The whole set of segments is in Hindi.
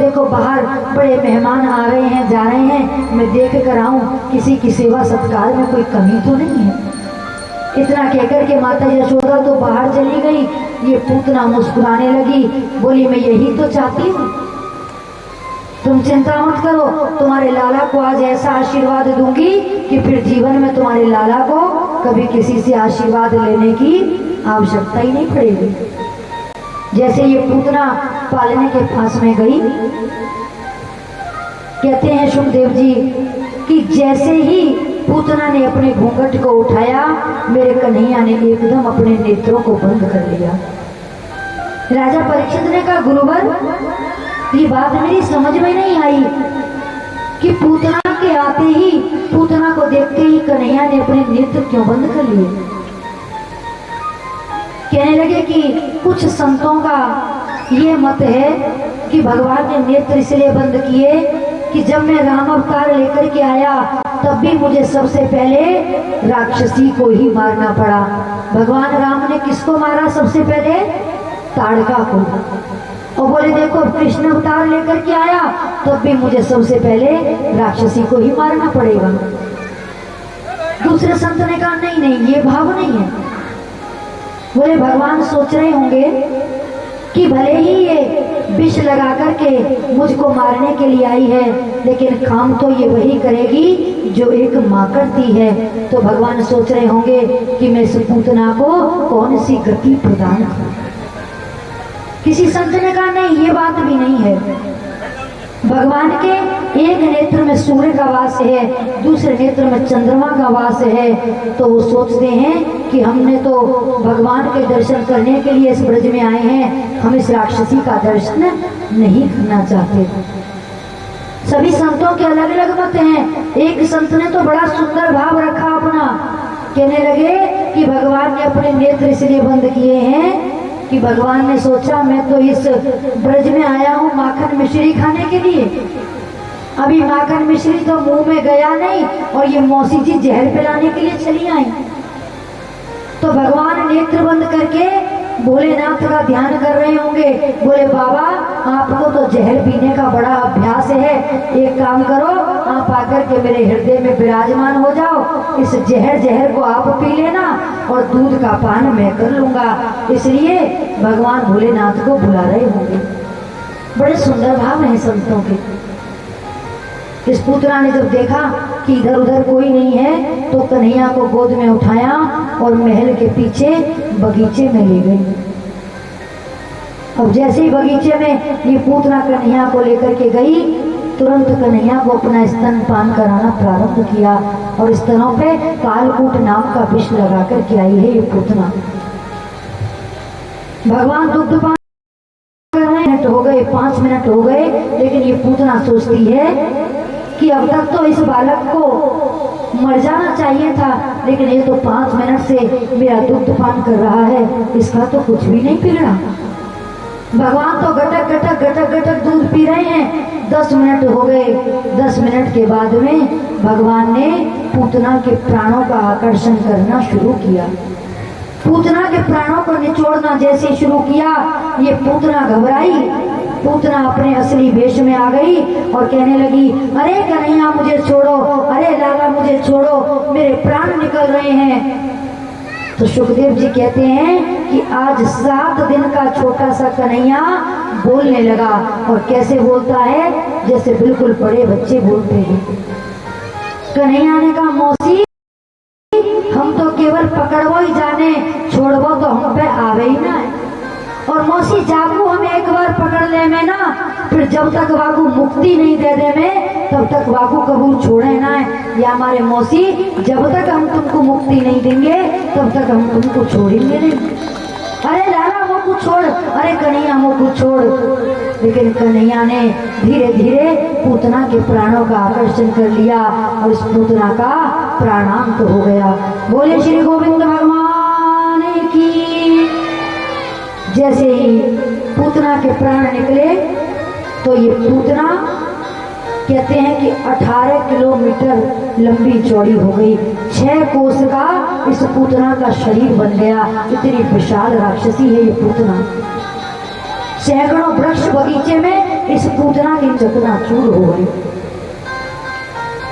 देखो बाहर बड़े मेहमान आ रहे हैं जा रहे हैं, मैं देख कर आऊं किसी की सेवा सत्कार में कोई कमी तो नहीं है। इतना कहकर के माता यशोदा तो बाहर चली गई। ये पूतना मुस्कुराने लगी, बोली मैं यही तो चाहती हूँ, तुम चिंता मत करो, तुम्हारे लाला को आज ऐसा आशीर्वाद दूंगी कि फिर जीवन में तुम्हारे लाला को कभी किसी से आशीर्वाद लेने की आवश्यकता ही नहीं पड़ेगी। जैसे ये पूतना पालने के पास में गई, कहते हैं सुखदेव जी कि जैसे ही पूतना ने अपने घूंघट को उठाया, मेरे कन्हैया ने एकदम अपने नेत्रों को बंद कर लिया। राजा परीक्षित ने कहा गुरुवर, ये बात मेरी समझ में नहीं आई कि पूतना के आते ही, पूतना को देखते ही कन्हैया ने अपने नेत्र क्यों बंद कर लिए। कहने लगे कि कुछ संतों का ये मत है कि भगवान ने नेत्र इसलिए बंद किए कि जब मैं राम अवतार लेकर के आया तब भी मुझे सबसे पहले राक्षसी को ही मारना पड़ा। भगवान राम ने किसको मारा सबसे पहले? ताड़का को। और बोले देखो कृष्ण अवतार लेकर के आया तब भी मुझे सबसे पहले राक्षसी को ही मारना पड़ेगा। दूसरे संत ने कहा नहीं नहीं, ये भाव नहीं है। बोले भगवान सोच रहे होंगे कि भले ही ये विष लगा करके मुझको मारने के लिए आई है, लेकिन काम तो ये वही करेगी जो एक माँ करती है। तो भगवान सोच रहे होंगे कि मैं इस पूतना को कौन सी गति प्रदान करूं। किसी संत ने कहा नहीं, ये बात भी नहीं है। भगवान के एक नेत्र में सूर्य का वास है, दूसरे नेत्र में चंद्रमा का वास है। तो वो सोचते हैं कि हमने तो भगवान के दर्शन करने के लिए इस ब्रज में आए हैं, हम इस राक्षसी का दर्शन नहीं करना चाहते। सभी संतों के अलग अलग मत हैं। एक संत ने तो बड़ा सुंदर भाव रखा अपना, कहने लगे कि भगवान ने अपने नेत्र इसलिए बंद किए हैं कि भगवान ने सोचा मैं तो इस ब्रज में आया हूँ माखन मिश्री खाने के लिए, अभी माखन मिश्री तो मुंह में गया नहीं और ये मौसी जी जहर पिलाने के लिए चली आई। तो भगवान नेत्र बंद करके भोलेनाथ का ध्यान कर रहे होंगे। बोले बाबा आपको तो जहर पीने का बड़ा अभ्यास है, एक काम करो आप आकर के मेरे हृदय में विराजमान हो जाओ, इस जहर को आप पी लेना और दूध का पान मैं कर लूंगा। इसलिए भगवान भोलेनाथ को बुला रहे होंगे। बड़े सुंदर भाव हैं संतों के। इस पूतना ने जब देखा कि इधर उधर कोई नहीं है तो कन्हैया को गोद में उठाया और महल के पीछे बगीचे में ले गई। अब जैसे ही बगीचे में ये पूतना कन्हैया को लेकर के गई, तुरंत कन्हैया को अपना स्तन पान कराना प्रारंभ किया और स्तनों पे कालकूट नाम का विष लगा करके आई है ये पूतना। भगवान दुग्ध पान मिनट हो गए, 5 मिनट हो गए, लेकिन ये पूतना सोचती है कि अब तक तो इस बालक को मर जाना चाहिए था, लेकिन ये तो 5 मिनट से मेरा दुग्ध पान कर रहा है, इसका तो कुछ भी नहीं बिगड़ा। भगवान तो गटक गटक गटक गटक दूध पी रहे हैं। 10 मिनट हो गए। 10 मिनट के बाद में भगवान ने पूतना के प्राणों का आकर्षण करना शुरू किया। पूतना के प्राणों को निचोड़ना जैसे शुरू किया, ये पूतना घबराई। पूतना अपने असली वेश में आ गई और कहने लगी अरे कन्हैया मुझे छोड़ो, अरे लाला मुझे छोड़ो, मेरे प्राण निकल रहे हैं। तो सुखदेव जी कहते हैं कि आज 7 दिन का छोटा सा कन्हैया बोलने लगा और कैसे बोलता है जैसे बिल्कुल बड़े बच्चे बोलते हैं। कन्हैया ने कहा मौसी हम तो केवल पकड़वो ही जाने, छोड़वो तो हम पे आवे ही ना। और मौसी जागू हम एक बार पकड़ ले में ना, फिर जब तक वागू मुक्ति नहीं दे दे में तब तक वागू कबूल छोड़े ना है। या हमारे मौसी जब तक हम तुमको मुक्ति नहीं देंगे तब तक हम तुमको छोड़ेंगे नहीं। अरे लाला वो को छोड़, अरे कन्हैया वो को छोड़। लेकिन कन्हैया ने धीरे धीरे पूतना के प्राणों का आकर्षण कर लिया और इस पूतना का प्राणांत हो गया। बोले श्री गोविंद भगवान की। जैसे ही पूतना के प्राण निकले तो ये पूतना कहते हैं कि 18 किलोमीटर लंबी चौड़ी हो गई। 6 कोस का इस पूतना का शरीर बन गया। इतनी विशाल राक्षसी है ये पूतना। सैकड़ों वृक्ष बगीचे में इस पूतना की चकनाचूर हो गई।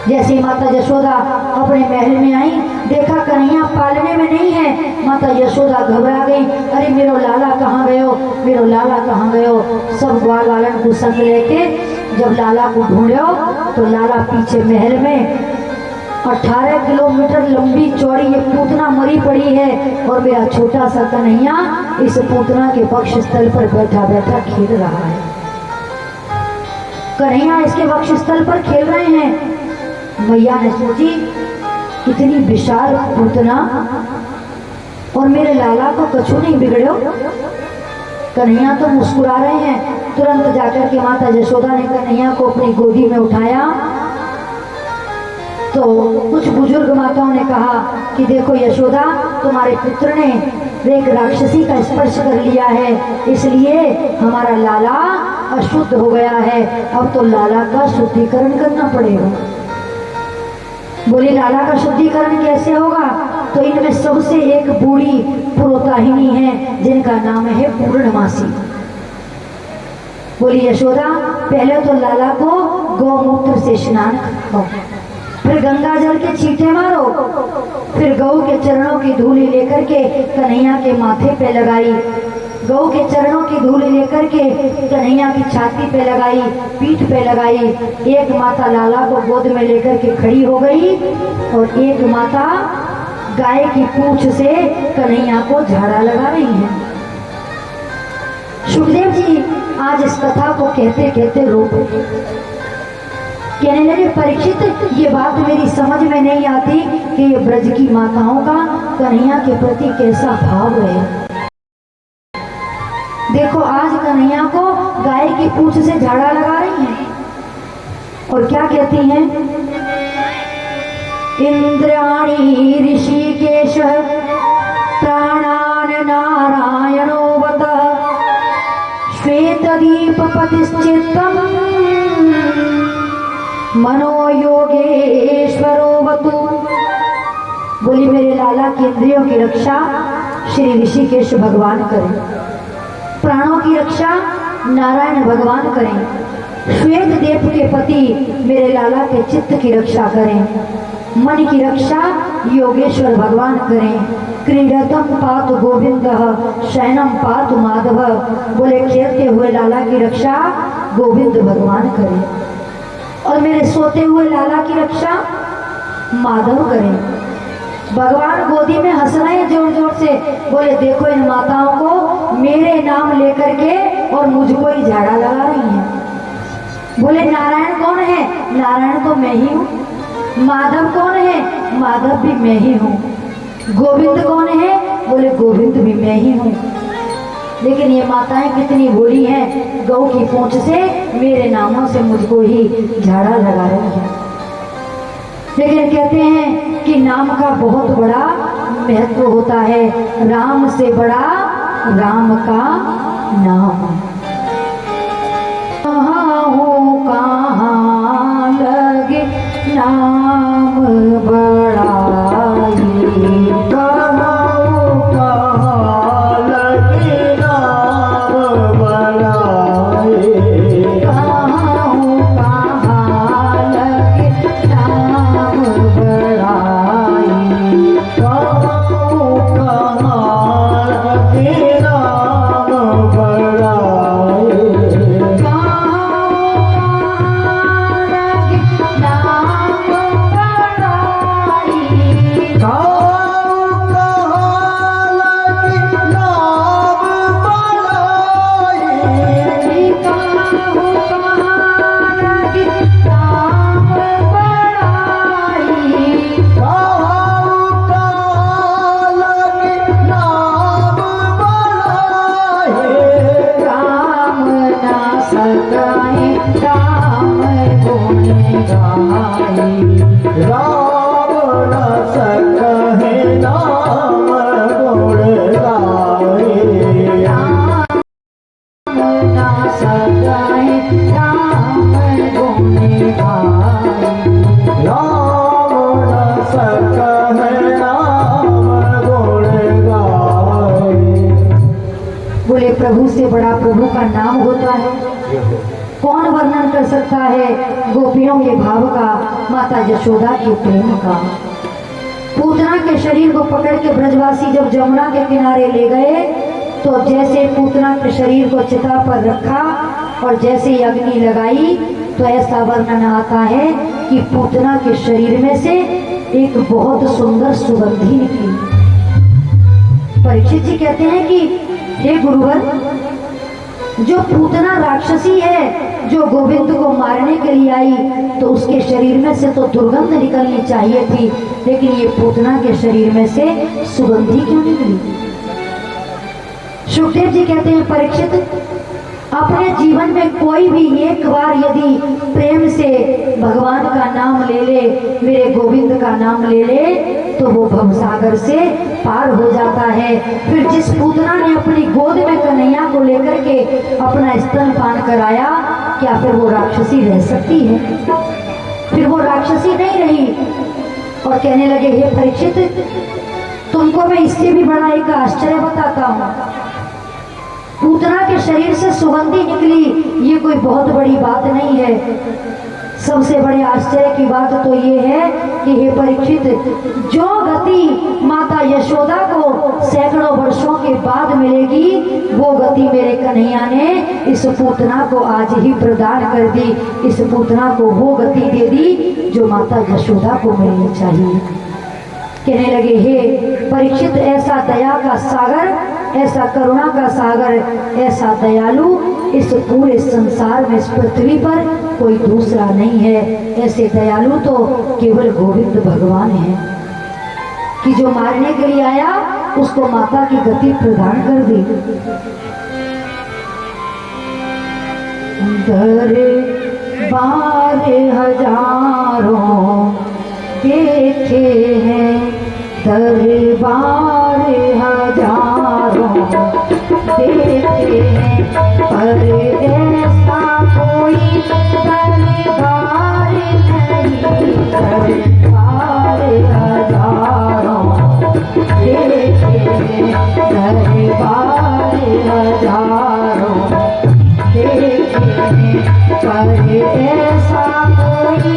जैसे माता यशोदा अपने महल में आई, देखा कन्हैया पालने में नहीं है, माता यशोदा घबरा गई, अरे मेरो लाला कहाँ गयो, मेरो लाला कहाँ गयो। सब ग्वाल वालन को संग लेके जब लाला को ढूंढो तो लाला पीछे महल में 18 किलोमीटर लंबी चौड़ी ये पूतना मरी पड़ी है और मेरा छोटा सा कन्हैया इस पूतना के पक्ष स्थल पर बैठा बैठा खेल रहा है। कन्हैया इसके पक्ष स्थल पर खेल रहे हैं। मैया ने सोची इतनी विशाल पूतना और मेरे लाला को कछु नहीं बिगड़ो। कन्हैया तो मुस्कुरा रहे हैं। तुरंत जाकर के माता यशोदा ने कन्हैया को अपनी गोदी में उठाया तो कुछ बुजुर्ग माताओं ने कहा कि देखो यशोदा, तुम्हारे पुत्र ने एक राक्षसी का स्पर्श कर लिया है, इसलिए हमारा लाला अशुद्ध हो गया है। अब तो लाला का शुद्धिकरण करना पड़ेगा। बोली लाला का शुद्धिकरण कैसे होगा? तो इनमें सबसे एक बूढ़ी पुरोताहिनी है जिनका नाम है पूर्णमासी। बोली यशोदा, पहले तो लाला को गौमूत्र से स्नान कराओ, फिर गंगा जल के छींटे मारो, फिर गौ के चरणों की धूली लेकर के कन्हैया के माथे पे लगाई, गौ के चरणों की धूल लेकर के कन्हैया की छाती पे लगाई, पीठ पे लगाई। एक माता लाला को गोद में लेकर के खड़ी हो गई और एक माता गाय की पूंछ से कन्हैया को झाड़ा लगा रही है। सुखदेव जी आज इस कथा को कहते कहते रो पड़े। कहने लगे, परीक्षित, ये बात मेरी समझ में नहीं आती कि ये ब्रज की माताओं का कन्हैया के प्रति कैसा भाव है। देखो आज कन्हैया को गाय की पूंछ से झाड़ा लगा रही हैं और क्या कहती हैं, इंद्राणी ऋषिकेश प्राणान नारायणो वत श्वेत दीप पतिश्चित्तम मनो योगेश्वरो वतु। बोली मेरे लाला की इंद्रियों की रक्षा श्री ऋषिकेश भगवान करें, प्राणों की रक्षा नारायण भगवान करें, श्वेत देव के पति मेरे लाला के चित्त की रक्षा करें, मन की रक्षा योगेश्वर भगवान करें। क्रीडतम पातु गोविंद शयनम पातु माधव। बोले खेलते हुए लाला की रक्षा गोविंद भगवान करें और मेरे सोते हुए लाला की रक्षा माधव करें। भगवान गोदी में हंस रहे हैं जोर जोर से। बोले देखो इन माताओं को मेरे नाम लेकर के और मुझको ही झाड़ा लगा रही हैं। बोले नारायण कौन है? नारायण तो मैं ही हूँ। माधव कौन है? माधव भी मैं ही हूँ। गोविंद कौन है? बोले गोविंद भी मैं ही हूँ। लेकिन ये माताएं कितनी बुरी हैं, गौ की पूंछ से मेरे नामों से मुझको ही झाड़ा लगा रही है। लेकिन कहते हैं कि नाम का बहुत बड़ा महत्व होता है, राम से बड़ा राम का नाम। कहाँ हो कहाँ लगे नाम बड़ा, प्रभु से बड़ा प्रभु का नाम होता है। कौन वर्णन कर सकता है गोपियों के भाव का, माता यशोदा के प्रेम का। पूतना के शरीर को पकड़ के ब्रजवासी जब जमुना के किनारे ले गए तो जैसे पूतना के शरीर को चिता पर रखा और जैसे ही अग्नि लगाई तो ऐसा वर्णन आता है कि पूतना के शरीर में से एक बहुत सुंदर सुगंधी निकली। परीक्षित जी कहते हैं कि हे गुरुवर, जो पूतना राक्षसी है जो गोविंद को मारने के लिए आई तो उसके शरीर में से तो दुर्गंध निकलनी चाहिए थी, लेकिन ये पूतना के शरीर में से सुगंधी क्यों निकली? सुखदेव जी कहते हैं परीक्षित, अपने जीवन में कोई भी एक बार यदि प्रेम से भगवान का नाम ले ले, मेरे गोविंद का नाम ले ले, तो वो भवसागर से पार हो जाता है। फिर जिस पूतना ने अपनी गोद में कन्हैया को लेकर के अपना स्तनपान कराया, क्या फिर वो राक्षसी रह सकती है? फिर वो राक्षसी नहीं रही। और कहने लगे, हे परीक्षित, तुमको मैं इससे भी बड़ा एक आश्चर्य बताता हूँ। पूतना के शरीर से सुगंधी निकली, ये कोई बहुत बड़ी बात नहीं है। सबसे बड़े आश्चर्य की बात तो ये है कि हे परीक्षित, जो गति माता यशोदा को सैकड़ों वर्षों के बाद मिलेगी, वो गति मेरे कन्हैया ने इस पूतना को आज ही प्रदान कर दी। इस पूतना को वो गति दे दी जो माता यशोदा को मिलनी चाहिए। कहने लगे, हे परीक्षित, ऐसा दया का सागर, ऐसा करुणा का सागर, ऐसा दयालु इस पूरे संसार में, इस पृथ्वी पर कोई दूसरा नहीं है। ऐसे दयालु तो केवल गोविंद भगवान हैं कि जो मारने के लिए आया उसको माता की गति प्रदान कर दी। दरबार हजारों देखे हैं, दरबार हजारों देखे हैं, पर ऐसा कोई दरबार नहीं। दरबार हजारों देखे हैं, दरबार हजारों देखे हैं, पर ऐसा कोई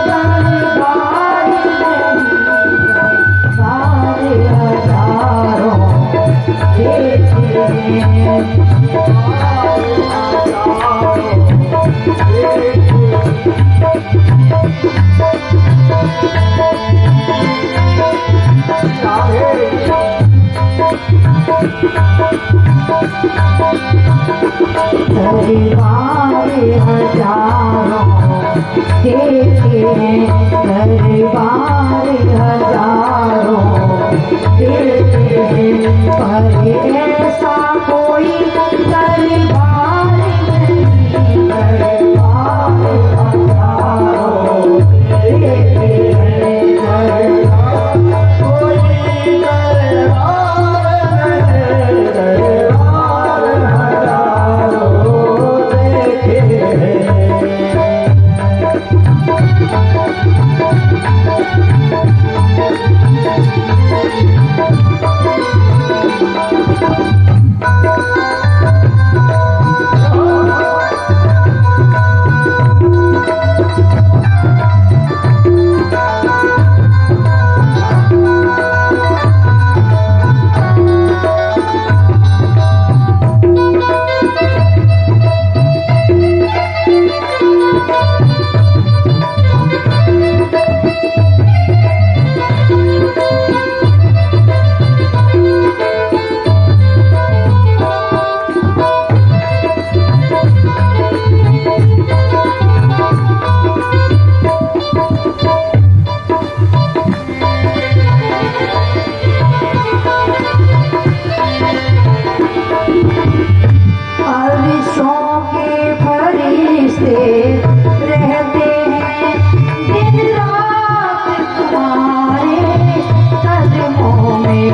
दरबार हजारों देखे हैं, दरबार हजारों देखे हैं, पर ऐसा कोई दरबार नहीं। दरबार हजारों देखे हैं, दरबार कोई दरबार नहीं। दरबार हजारों देखे हैं। तुम्हारे कदमों में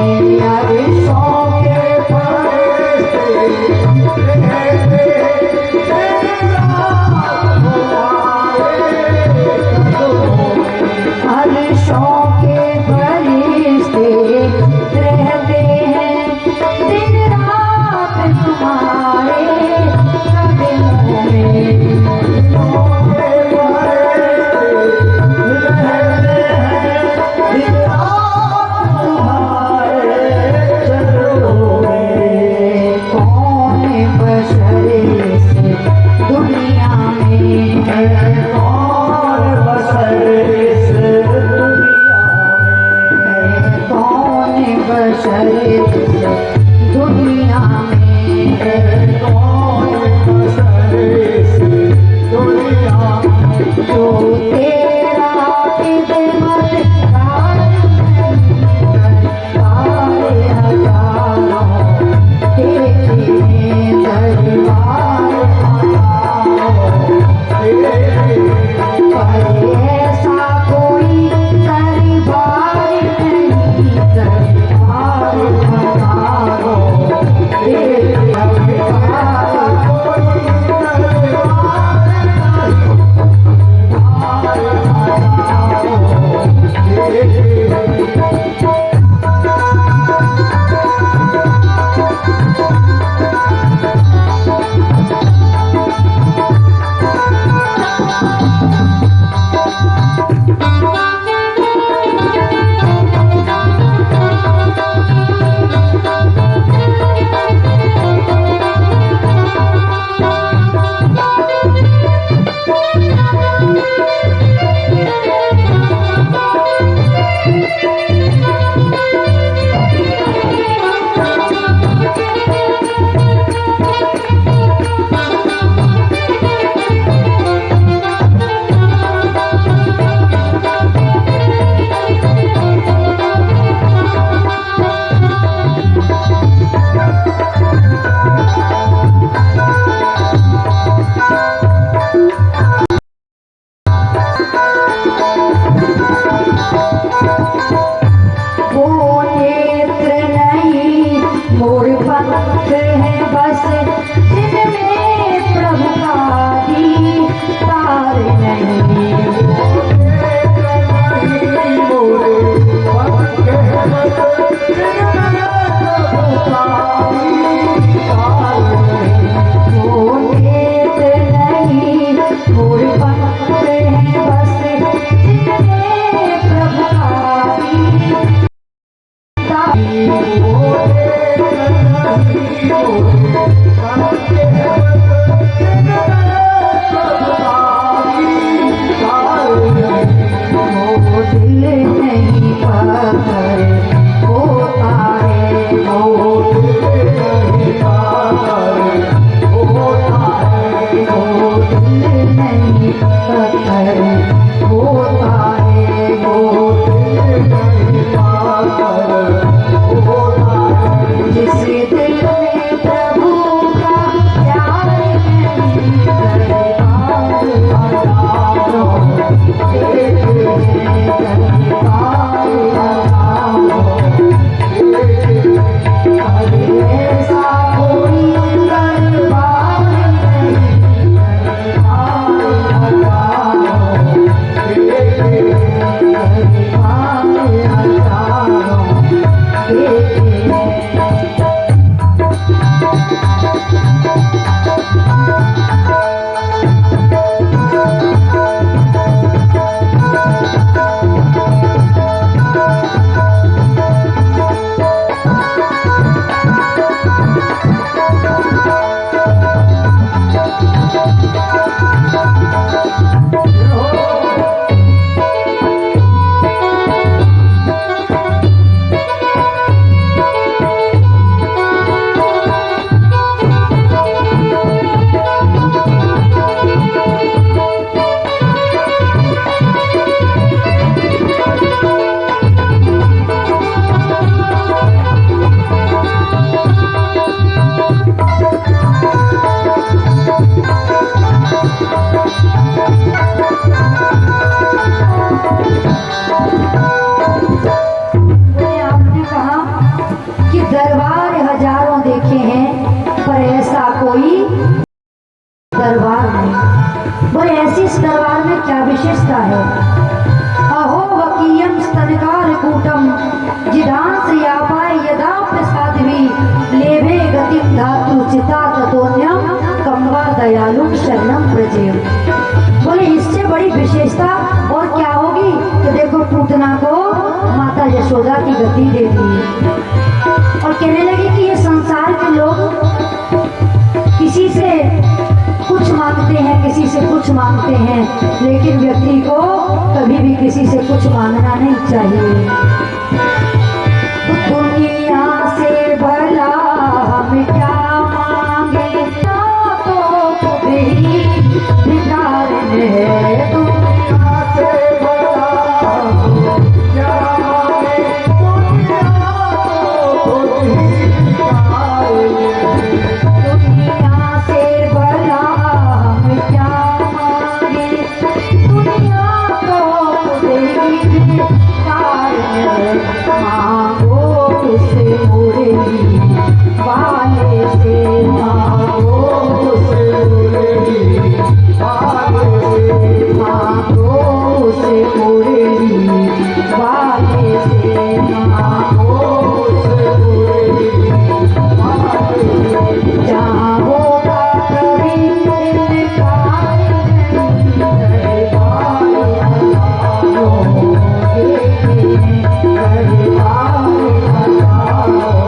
दरबार में। बोले ऐसी इस दरबार में क्या विशेषता है? अहो वकीयम स्तनकार कूटम जिदांस यापाय यदा प्रसादवी लेभे गतिम धातु चिता ततोन्यम कम्बा दयालु शरणम प्रजेव। बोले इससे बड़ी विशेषता और क्या होगी कि देखो पूतना को माता यशोदा की गति दे दी और कहने लगे कि ये संसार के लोग किसी से कुछ मांगते हैं, किसी से कुछ मांगते हैं, लेकिन व्यक्ति को कभी भी किसी से कुछ मांगना नहीं चाहिए। दुनिया से भला हम क्या मांगे, तो खुद ही भिखारी है। दुनिया से भला क्या मांगे, दुनिया तो खुद ही भिखारी है। दुनिया से भला हम क्या मांगे, दुनिया तो खुद ही भिखारी है। मांगो उसे मुरली वाले से, मांगो उसे मुरली वाले से, मांगो उसे मुरली वाले से, मांगो उसे मुरली वाले से। जहाँ होगा कभी इनकार नहीं, दरबार हजारों देखे हैं, दरबार हजारों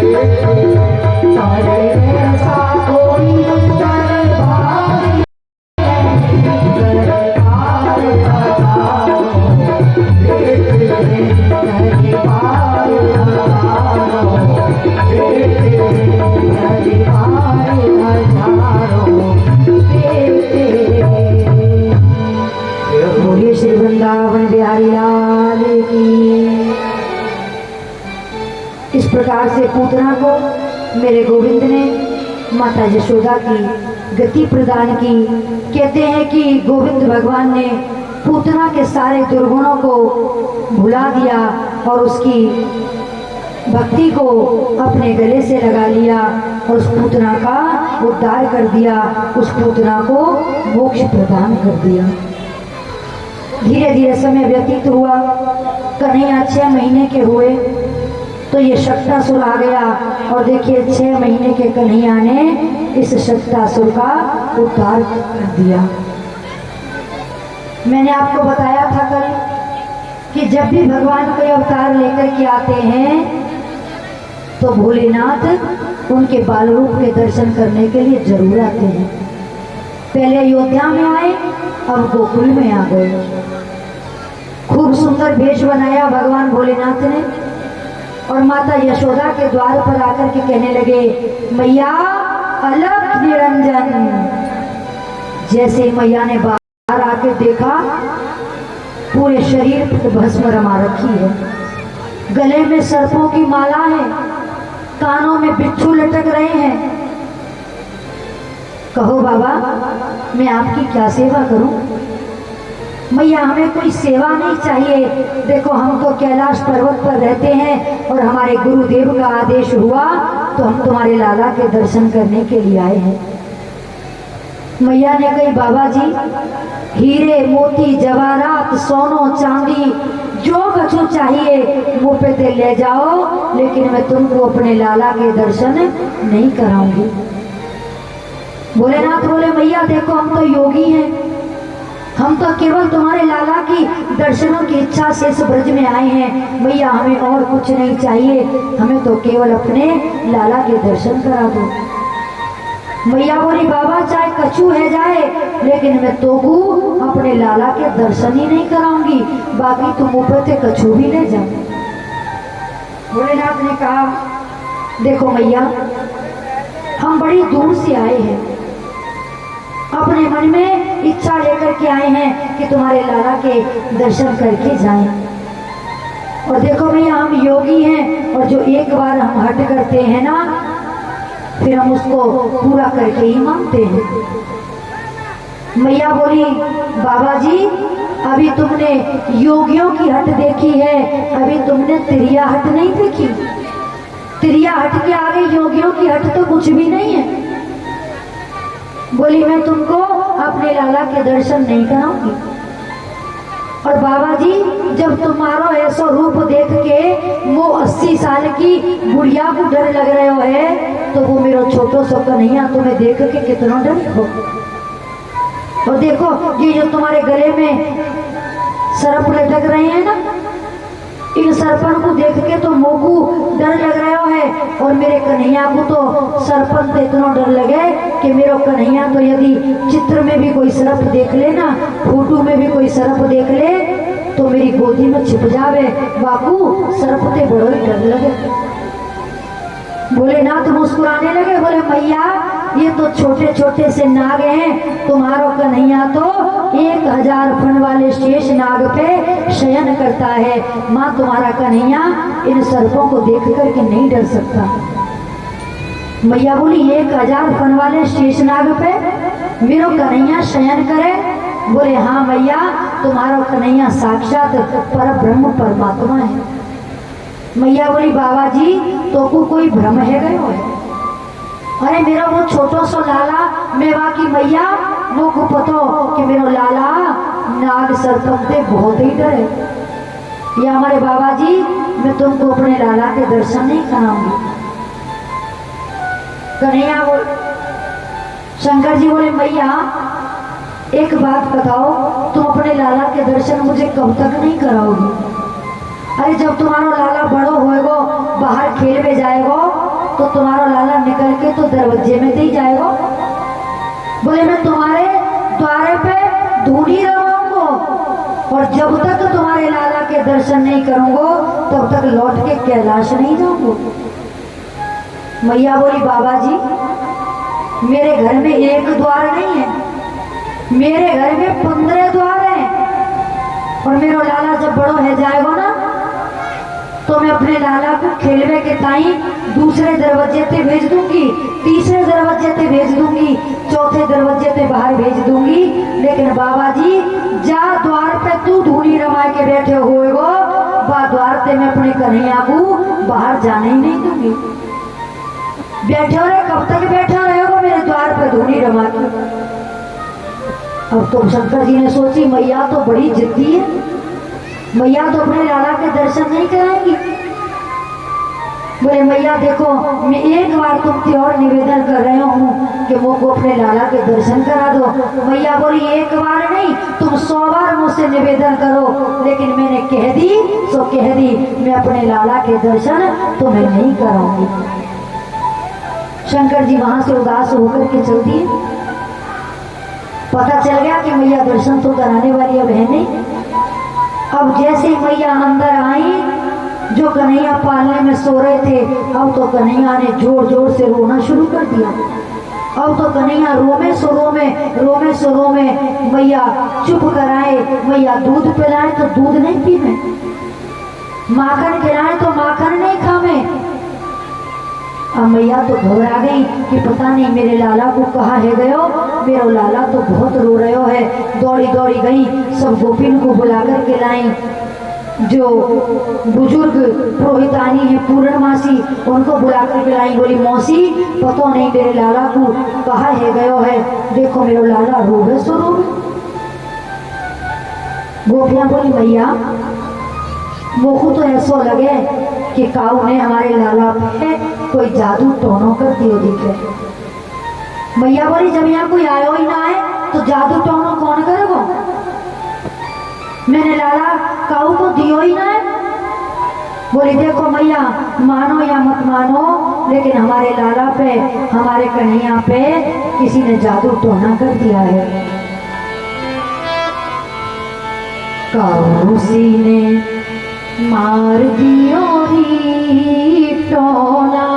देखे हैं। सारे ऐसा कोई दरबार नहीं, दरबार हजारों देखे हैं, दरबार हजारों देखे हैं, दरबार हजारों देखे हैं। बोलिए श्री वृंदावन बिहारी लाल की। इस प्रकार से पूतना को मेरे गोविंद ने माता यशोदा की गति प्रदान की। कहते हैं कि गोविंद भगवान ने पूतना के सारे दुर्गुणों को भुला दिया और उसकी भक्ति को अपने गले से लगा लिया। और उस पूतना का उद्धार कर दिया, उस पूतना को मोक्ष प्रदान कर दिया। धीरे धीरे समय व्यतीत हुआ, कन्हैया 6 महीने के हुए तो ये शक्तासुर आ गया और देखिए 6 महीने के कन्हैया ने इस शक्तासुर का उद्धार कर दिया। मैंने आपको बताया था कल कि जब भी भगवान कोई अवतार लेकर के आते हैं तो भोलेनाथ उनके बाल रूप के दर्शन करने के लिए जरूर आते हैं। पहले अयोध्या में आए, अब गोकुल में आ गए। खूब सुंदर भेष बनाया भगवान भोलेनाथ ने और माता यशोदा के द्वार पर आकर के कहने लगे, मैया अलग निरंजन। जैसे मैया ने बाहर आके देखा, पूरे शरीर पर भस्म रमा रखी है, गले में सर्पों की माला है, कानों में बिच्छू लटक रहे हैं। कहो बाबा मैं आपकी क्या सेवा करूं? मैया हमें कोई सेवा नहीं चाहिए, देखो हम तो कैलाश पर्वत पर रहते हैं और हमारे गुरुदेव का आदेश हुआ तो हम तुम्हारे लाला के दर्शन करने के लिए आए हैं। मैया ने कही, बाबा जी हीरे मोती जवाहरात सोनो चांदी जो कछु चाहिए मुँह पे ते ले जाओ, लेकिन मैं तुमको अपने लाला के दर्शन नहीं कराऊंगी। भोलेनाथ बोले, मैया देखो हम तो योगी हैं, हम तो केवल तुम्हारे लाला की दर्शनों की इच्छा से इस ब्रज में आए हैं। मैया हमें और कुछ नहीं चाहिए, हमें तो केवल अपने लाला के दर्शन करा दो। मैया बोली, बाबा चाहे कछु है जाए, लेकिन मैं तोकू अपने लाला के दर्शन ही नहीं कराऊंगी, बाकी तुम ऊपर से कछु भी ले जाओ। भोलेनाथ ने कहा, देखो मैया हम बड़ी दूर से आए हैं, अपने मन में इच्छा लेकर के आए हैं कि तुम्हारे लाला के दर्शन करके जाएं। और देखो भैया हम योगी हैं और जो एक बार हम हट करते हैं ना, फिर हम उसको पूरा करके ही मानते हैं। मैया बोली, बाबा जी अभी तुमने योगियों की हट देखी है, अभी तुमने त्रिया हट नहीं देखी। त्रिया हट के आगे योगियों की हट तो कुछ भी नहीं है। बोली, मैं तुमको अपने लाला के दर्शन नहीं कराऊंगी। और बाबा जी जब तुम्हारा ऐसा रूप देख के वो 80 साल की बुढ़िया को डर लग रहे हो है, तो वो मेरा छोटो सा कन्हैया तुम्हें देख के कितना डर हो। और देखो ये जो तुम्हारे गले में सर्प लटक रहे हैं ना, इन सर्पन को देख के तो मोकू डर लग रहा है, और मेरे कन्हैया को तो सर्पन से इतना डर लगे कि मेरा कन्हैया तो यदि चित्र में भी कोई सर्प देख ले ना, फोटो में भी कोई सर्प देख ले तो मेरी गोदी में छिप जावे, बापू सर्प से बड़ो ही डर लगे। भोलेनाथ मुस्कुराने लगे, बोले मैया ये तो छोटे छोटे से नाग हैं, तुम्हारा कन्हैया तो 1000 फण वाले शेष नाग पे शयन करता है। माँ तुम्हारा कन्हैया इन सर्पों को देख करके नहीं डर सकता। मैया बोली, 1000 फण वाले शेष नाग पे मेरा कन्हैया शयन करे? बोले हाँ मैया, तुम्हारा कन्हैया साक्षात पर ब्रह्म परमात्मा है। मैया बोली, बाबा जी तो को कोई भ्रम है गयो है? अरे मेरा वो छोटो सो लाला मेवा की मैया वो को पतो कि मेरा लाला नाग सर्पन से बहुत ही डरे। या हमारे बाबा जी मैं तुमको अपने लाला के दर्शन नहीं कराऊंगी। कन्हैया बोल, शंकर जी बोले, मैया एक बात बताओ, तुम अपने लाला के दर्शन मुझे कब तक नहीं कराओगी? अरे जब तुम्हारा लाला बड़ो होएगो, बाहर खेल में जाएगो, तो तुम्हारा लाला निकल के तो दरवाजे में ही जाएगा। बोले मैं तुम्हारे द्वारे पे धूनी रवाऊंगा, और जब तक तुम्हारे लाला के दर्शन नहीं करूंगा तब तक लौट के कैलाश नहीं जाऊंगा। मैया बोली, बाबा जी मेरे घर में एक द्वार नहीं है, मेरे घर में 15 द्वार हैं, और मेरा लाला जब बड़ो है जाएगा ना तो मैं अपने लाला को खेलवे के ताई दूसरे दरवाजे पे भेज दूंगी, तीसरे दरवाजे पे भेज दूंगी, चौथे दरवाजे पे बाहर भेज दूंगी। लेकिन बाबा जी जा द्वार पे तू धूनी रमा के बैठे हुए गो, बा द्वार पे मैं अपने कन्हैया को बाहर जाने ही नहीं दूंगी। बैठे रहे, कब तक बैठा रहेगा मेरे द्वार पर धूनी रमा के। अब तो शंकर जी ने सोची मैया तो बड़ी जिद्दी है, मैया तो अपने लाला के दर्शन नहीं कराएंगी। बोले मैया देखो मैं एक बार तुमसे और निवेदन कर रहे हूँ कि मुझको अपने लाला के दर्शन करा दो। मैया बोली एक बार नहीं तुम 100 बार मुझसे निवेदन करो, लेकिन मैंने कह दी सो कह दी, मैं अपने लाला के दर्शन तुम्हें नहीं कराऊंगी। शंकर जी वहां से उदास होकर के चल दिए। पता चल गया कि मैया दर्शन तो कराने वाली अब है नहीं। अब जैसे मैया अंदर आई, जो कन्हैया पालने में सो रहे थे, अब तो कन्हैया ने जोर जोर से रोना शुरू कर दिया। अब तो कन्हैया रोमे सो रोमे मैया चुप कराए, मैया दूध पिलाए तो दूध नहीं पीवे, माखन खिलाए तो माखन नहीं खावे। अब मैया तो घबरा गई कि पता नहीं मेरे लाला को कहाँ है गयो, मेरा लाला तो बहुत रो रहे है। दौड़ी दौड़ी गई, सब गोपिन को बुला कर के लाई। जो बुजुर्ग पुरोहितानी है पूर्णमासी, उनको बुला कर के लाई। बोली मौसी पता नहीं मेरे लाला को कहाँ है गयो है, देखो मेरा लाला रोवे सो रोवे। गोपियां बोली मैया मोको तो ऐसा लगे कि काऊ ने हमारे लाला पे कोई जादू टोनो कर दियो दिखे। मैया बोली जब यहाँ कोई आयो ही ना आए तो जादू टोनो कौन करेगा, मैंने लाला काऊ को दियो ही ना है। बोली देखो मैया मानो या मत मानो, लेकिन हमारे लाला पे हमारे कन्हैया पे किसी ने जादू टोना कर दिया है। काऊ सी ने मार दियो री टोना,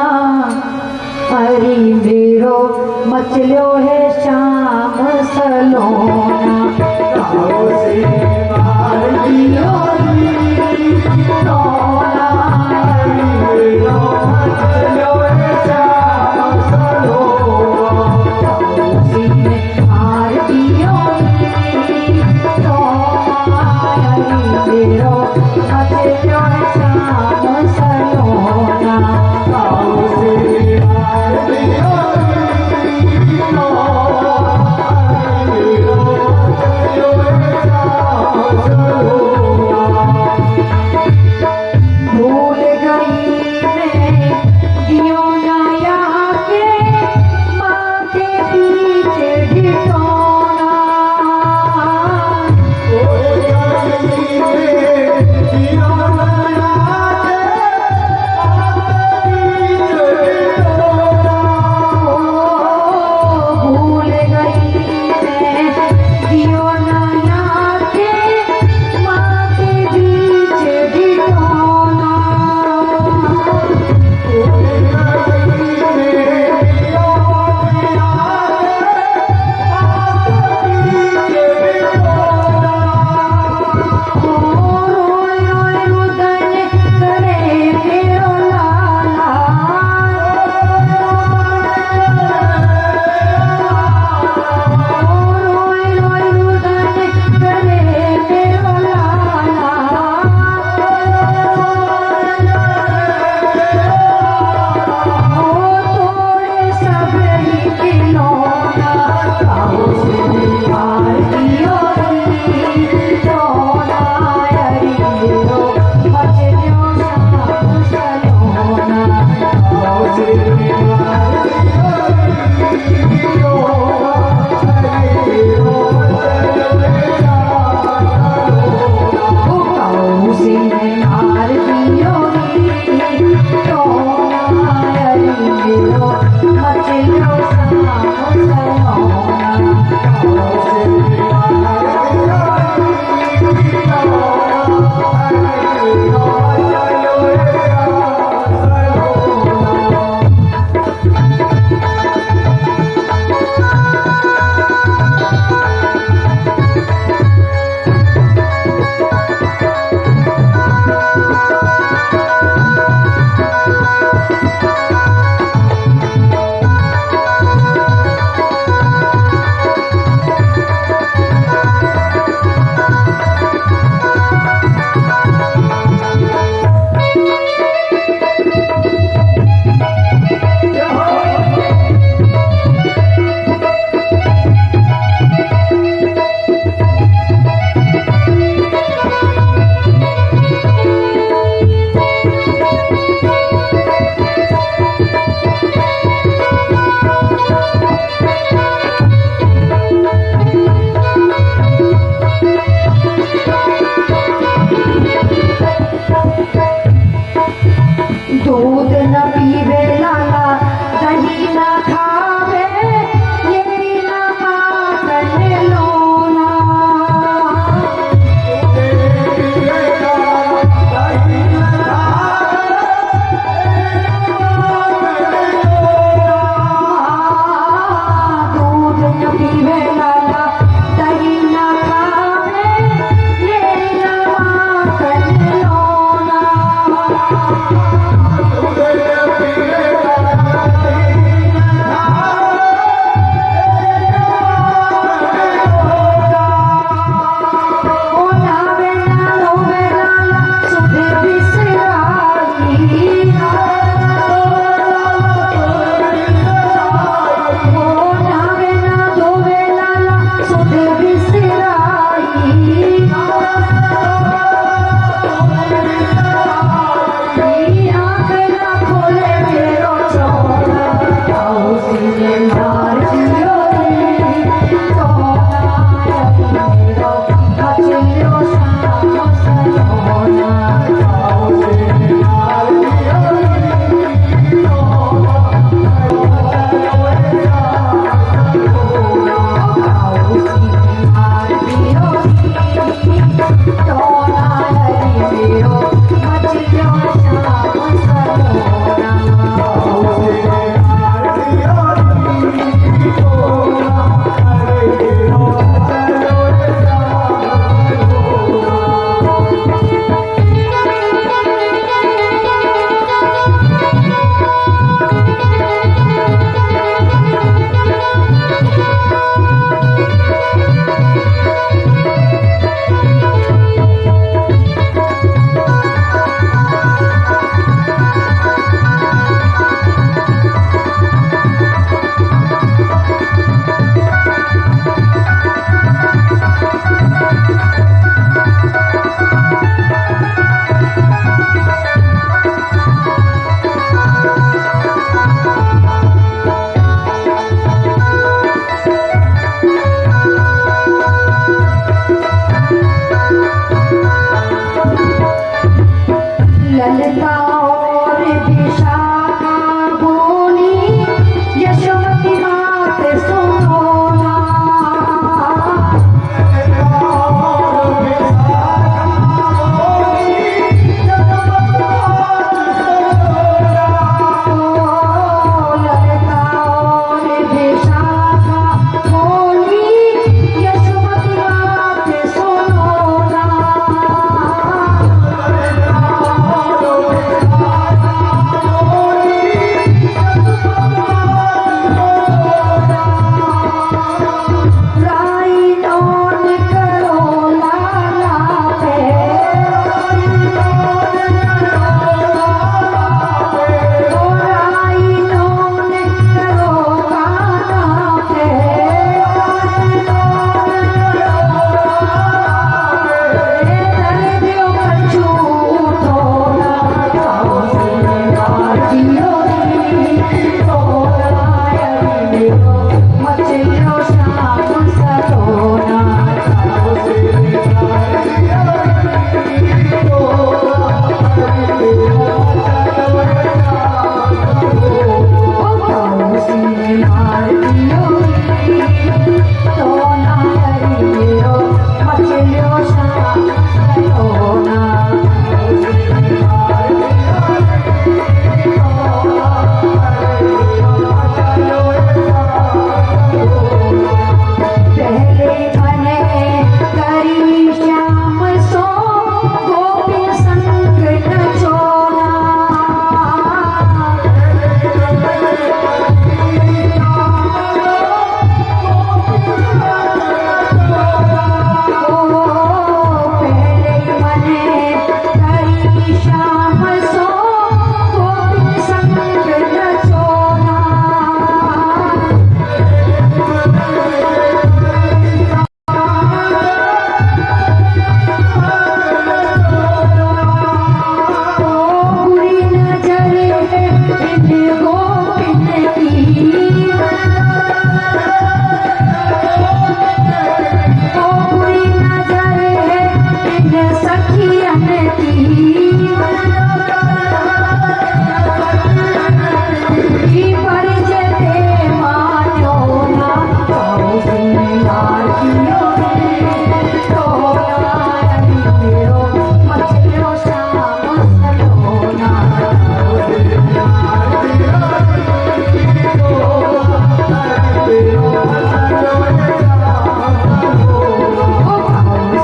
अरे मेरो मचलो है शाम सलोना। काऊ सी मार दियो री टोना, अरे मेरो मचलो है शाम सलोना। काऊ सी ने मार दियो री टोना, अरे मेरो मचलो है शाम सलोना। काऊ सी मार दियो री टोना, अरे मेरो मचलो है शाम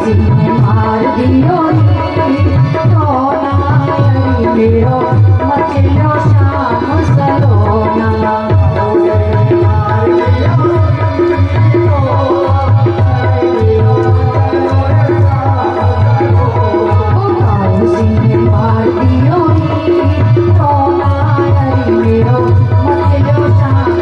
सीने मार दियो रोना मेरो मचलो शाम सलोना सीने मार दियो रोना मेरो मचलो शाम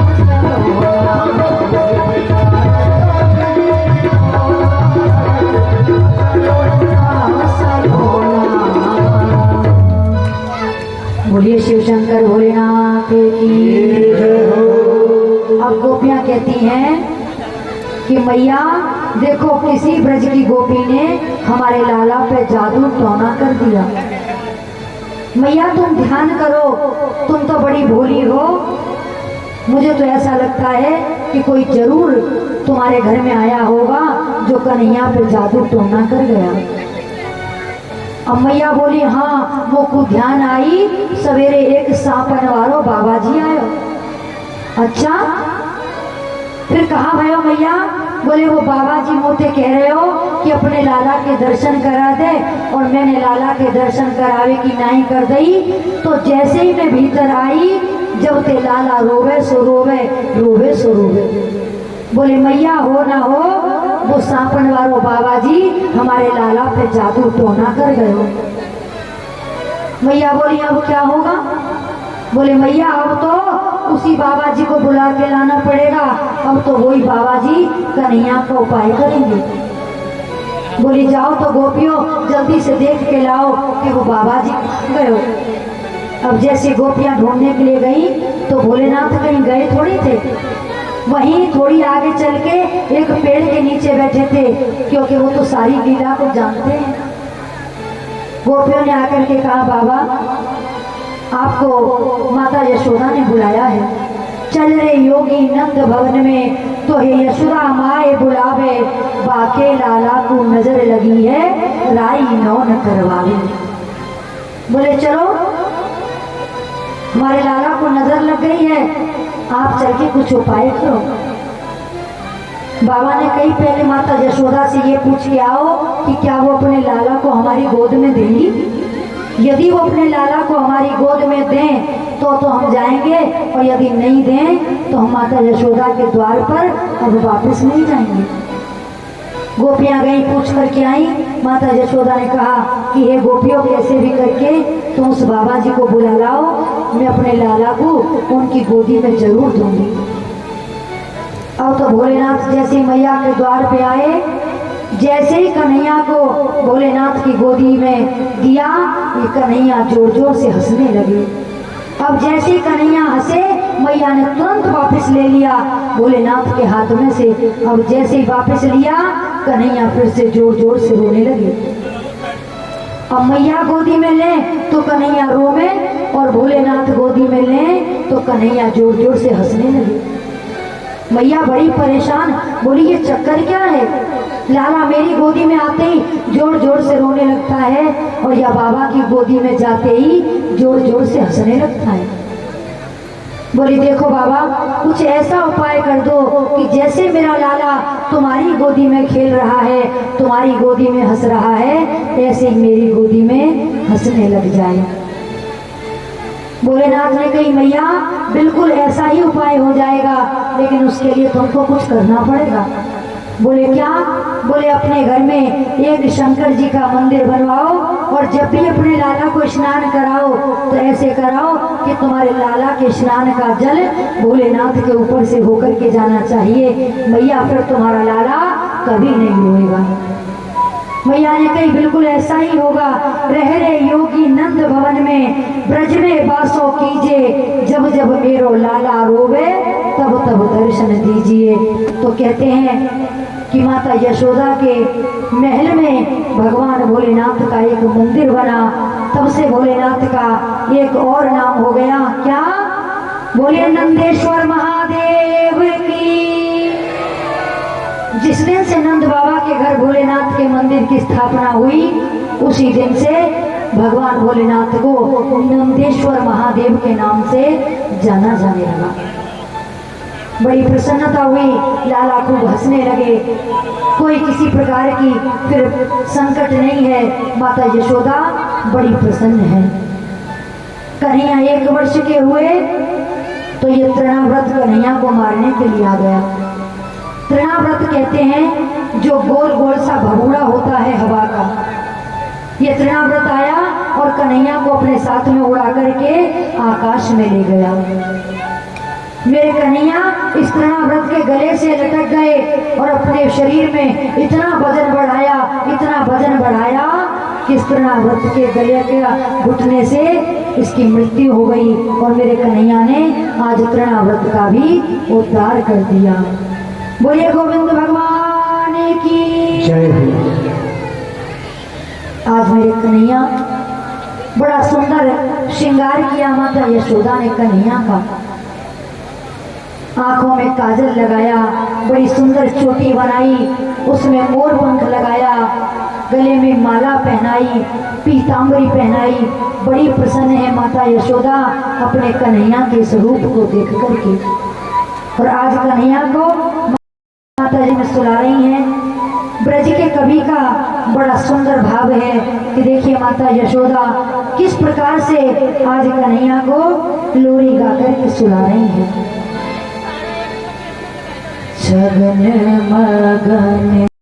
बोलिए शिव शंकर भोलेनाथ की। अब गोपियां कहती हैं कि मैया देखो किसी ब्रज की गोपी ने हमारे लाला पे जादू टोना कर दिया। मैया तुम ध्यान करो, तुम तो बड़ी भोली हो, मुझे तो ऐसा लगता है कि कोई जरूर तुम्हारे घर में आया होगा जो कन्हैया पे जादू टोना कर गया। अब मैया बोली हाँ वो को ध्यान आई, सवेरे एक सांपन वालो बाबा जी आयो। अच्छा फिर कहाँ भयो मैया? बोले वो बाबा जी मोते कह रहे हो कि अपने लाला के दर्शन करा दे, और मैंने लाला के दर्शन करावे की नहीं कर दई। तो जैसे ही मैं भीतर आई, जब ते लाला रोवे सो रोवे, रोवे सो रोवे। बोले मैया हो ना हो वो सांपन वालो बाबा जी हमारे लाला पे जादू टोना कर गए। मैया बोली अब क्या होगा? बोले मैया अब तो उसी बाबा जी को बुला के लाना पड़ेगा, अब तो वही बाबा जी कन्हैया का उपाय करेंगे। बोली जाओ तो गोपियों जल्दी से देख के लाओ कि वो बाबा जी गए। अब जैसे गोपियां ढूंढने के लिए गई तो भोलेनाथ कहीं गए थोड़ी थे, वहीं थोड़ी आगे चल के एक पेड़ के नीचे बैठे थे, क्योंकि वो तो सारी लीला को जानते हैं। गोपियों ने आकर के कहा बाबा आपको माता यशोदा ने बुलाया है, चल रे योगी नंद भवन में, तो हे यशोदा माए बुलावे, बाके लाला को नजर लगी है, राई नौन करवावे। बोले चलो हमारे लाला को नजर लग गई है, आप चल के कुछ उपाय करो। बाबा ने कही पहले माता यशोदा से ये पूछ के आओ कि क्या वो अपने लाला को हमारी गोद में देंगी। यदि वो अपने लाला को हमारी गोद में दें तो हम जाएंगे, और यदि नहीं दें तो हम माता यशोदा के द्वार पर अब वापस नहीं जाएंगे। गोपियां गई पूछ करके आई। माता यशोदा ने कहा कि हे गोपियों कैसे भी करके तुम उस बाबा जी को बुला लाओ, मैं अपने लाला को उनकी गोदी में जरूर दूंगी। अब तो भोलेनाथ जैसे मैया के द्वार पे आए, जैसे ही कन्हैया को भोलेनाथ की गोदी में दिया, ये कन्हैया जोर जोर से हंसने लगे। अब जैसे ही कन्हैया हंसे, मैया ने तुरंत वापस ले लिया भोलेनाथ के हाथ में से। अब जैसे ही वापस लिया, कन्हैया फिर से जोर जोर से रोने लगे। अब मैया गोदी में ले तो कन्हैया रोवे, और भोलेनाथ गोदी में ले तो कन्हैया जोर जोर से हंसने लगे। मैया बड़ी परेशान, बोली ये चक्कर क्या है? लाला मेरी गोदी में आते ही जोर जोर से रोने लगता है, और या बाबा की गोदी में जाते ही जोर जोर से हंसने लगता है। बोली देखो बाबा कुछ ऐसा उपाय कर दो कि जैसे मेरा लाला तुम्हारी गोदी में खेल रहा है, तुम्हारी गोदी में हंस रहा है, ऐसे ही मेरी गोदी में हंसने लग जाए। भोलेनाथ ने कही मैया बिल्कुल ऐसा ही उपाय हो जाएगा, लेकिन उसके लिए तुमको कुछ करना पड़ेगा। बोले क्या? बोले अपने घर में एक शंकर जी का मंदिर बनवाओ, और जब भी अपने लाला को स्नान कराओ तो ऐसे कराओ कि तुम्हारे लाला के स्नान का जल भोलेनाथ के ऊपर से होकर के जाना चाहिए। मैया फिर तुम्हारा लाला कभी नहीं रोएगा। मैया ने कही बिल्कुल ऐसा ही होगा। रह रे योगी नंद भवन में, ब्रज में वासो कीजिए, जब जब मेरो लाला रोवे तब तब दर्शन दीजिए। तो कहते हैं कि माता यशोदा के महल में भगवान भोलेनाथ का एक मंदिर बना, तब से भोलेनाथ का एक और नाम हो गया, क्या? बोले नंदेश्वर महादेव की। जिस दिन से नंद बाबा के घर भोलेनाथ के मंदिर की स्थापना हुई, उसी दिन से भगवान भोलेनाथ को नंदेश्वर महादेव के नाम से जाना जाने लगा। बड़ी प्रसन्नता हुई, लाला खूब हंसने लगे। कोई किसी प्रकार की फिर संकट नहीं है, माता यशोदा बड़ी प्रसन्न है। कन्हैया 1 वर्ष के हुए तो ये तृणाव्रत कन्हैया को मारने के लिए आ गया। तृणाव्रत कहते हैं जो गोल गोल सा भगोड़ा होता है हवा का। ये तृणाव्रत आया और कन्हैया को अपने साथ में उड़ा करके आकाश में ले गया। मेरे कन्हैया इस तृणाव्रत के गले से लटक गए और अपने शरीर में इतना वजन बढ़ाया, इतना वजन बढ़ाया कि इस तृणाव्रत के गले के घुटने से इसकी मृत्यु हो गई। और मेरे कन्हैया ने आज तृणाव्रत का भी उद्धार कर दिया। बोलिए गोविंद भगवान की जय। आज मेरे कन्हैया बड़ा सुंदर श्रृंगार किया माता यशोदा ने कन्हैया का। आंखों में काजल लगाया, बड़ी सुंदर चोटी बनाई, उसमें मोर पंख लगाया, गले में माला पहनाई, पीतांबरी पहनाई। बड़ी प्रसन्न है माता यशोदा अपने कन्हैया के स्वरूप को देख करके। और आज कन्हैया को माता जी में सुला रही हैं। ब्रज के कवि का बड़ा सुंदर भाव है कि देखिए माता यशोदा किस प्रकार से आज कन्हैया को लोरी गा करके सुला रही है। छगन मगन